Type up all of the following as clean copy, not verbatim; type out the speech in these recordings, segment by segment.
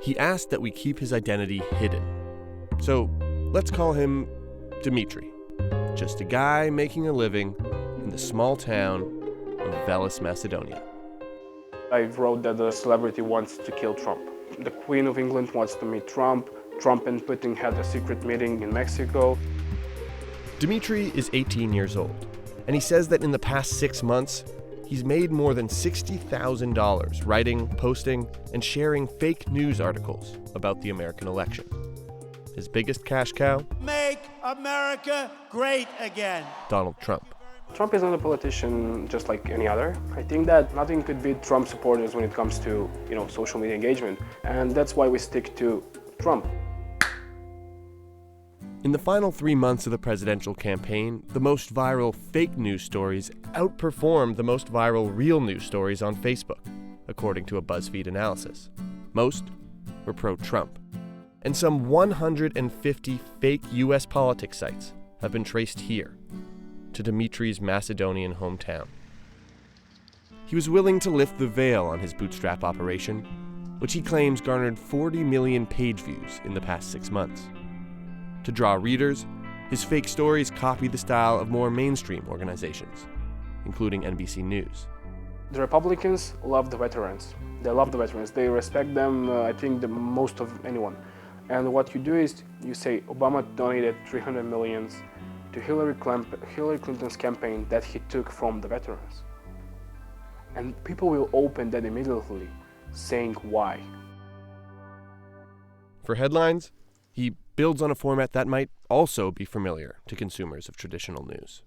He asked that we keep his identity hidden. So let's call him Dmitry, just a guy making a living in the small town of Veles, Macedonia. I wrote that the celebrity wants to kill Trump. The Queen of England wants to meet Trump. Trump and Putin had a secret meeting in Mexico. Dmitry is 18 years old, and he says that in the past 6 months, he's made more than $60,000 writing, posting, and sharing fake news articles about the American election. His biggest cash cow? Make America great again. Donald Trump. Trump is not a politician just like any other. I think that nothing could beat Trump supporters when it comes to, social media engagement. And that's why we stick to Trump. In the final 3 months of the presidential campaign, the most viral fake news stories outperformed the most viral real news stories on Facebook, according to a BuzzFeed analysis. Most were pro-Trump. And some 150 fake U.S. politics sites have been traced here, to Dmitry's Macedonian hometown. He was willing to lift the veil on his bootstrap operation, which he claims garnered 40 million page views in the past 6 months. To draw readers, his fake stories copy the style of more mainstream organizations, including NBC News. The Republicans love the veterans. They love the veterans. They respect them, I think, the most of anyone. And what you do is you say Obama donated 300 million to Hillary Clinton's campaign that he took from the veterans. And people will open that immediately, saying why. For headlines, he builds on a format that might also be familiar to consumers of traditional news.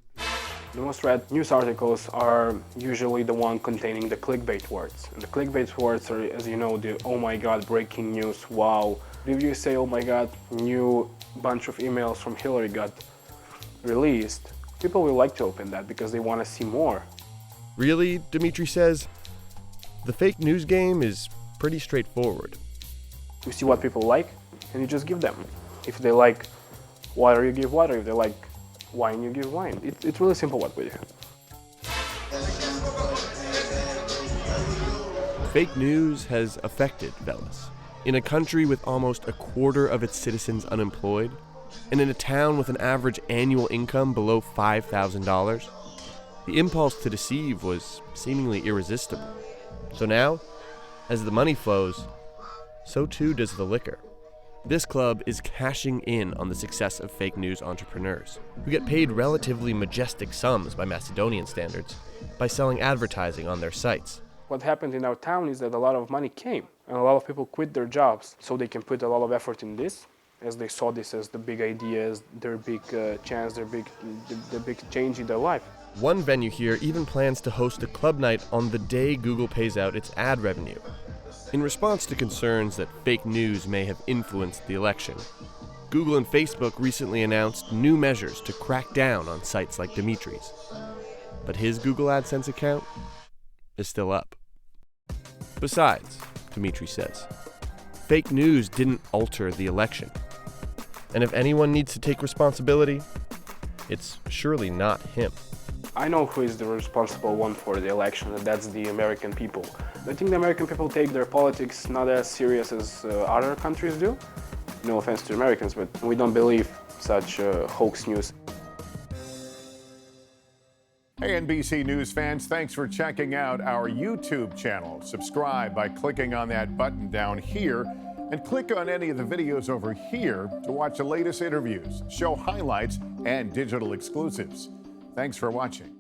The most read news articles are usually the one containing the clickbait words. And the clickbait words are, as you know, the oh my god, breaking news, wow. If you say, oh my god, new bunch of emails from Hillary got released, people will like to open that because they want to see more. Really, Dmitry says, the fake news game is pretty straightforward. You see what people like, and you just give them. If they like water, you give water. If they like wine, you give wine. It's really simple what we do. Fake news has affected Veles. In a country with almost a quarter of its citizens unemployed, and in a town with an average annual income below $5,000, the impulse to deceive was seemingly irresistible. So now, as the money flows, so too does the liquor. This club is cashing in on the success of fake news entrepreneurs, who get paid relatively majestic sums by Macedonian standards by selling advertising on their sites. What happened in our town is that a lot of money came, and a lot of people quit their jobs so they can put a lot of effort in this, as they saw this as the big ideas, their big chance, the big change in their life. One venue here even plans to host a club night on the day Google pays out its ad revenue. In response to concerns that fake news may have influenced the election, Google and Facebook recently announced new measures to crack down on sites like Dmitry's. But his Google AdSense account is still up. Besides, Dmitry says, fake news didn't alter the election. And if anyone needs to take responsibility, it's surely not him. I know who is the responsible one for the election, and that's the American people. I think the American people take their politics not as serious as other countries do. No offense to Americans, but we don't believe such hoax news. Hey, NBC News fans, thanks for checking out our YouTube channel. Subscribe by clicking on that button down here, and click on any of the videos over here to watch the latest interviews, show highlights, and digital exclusives. Thanks for watching.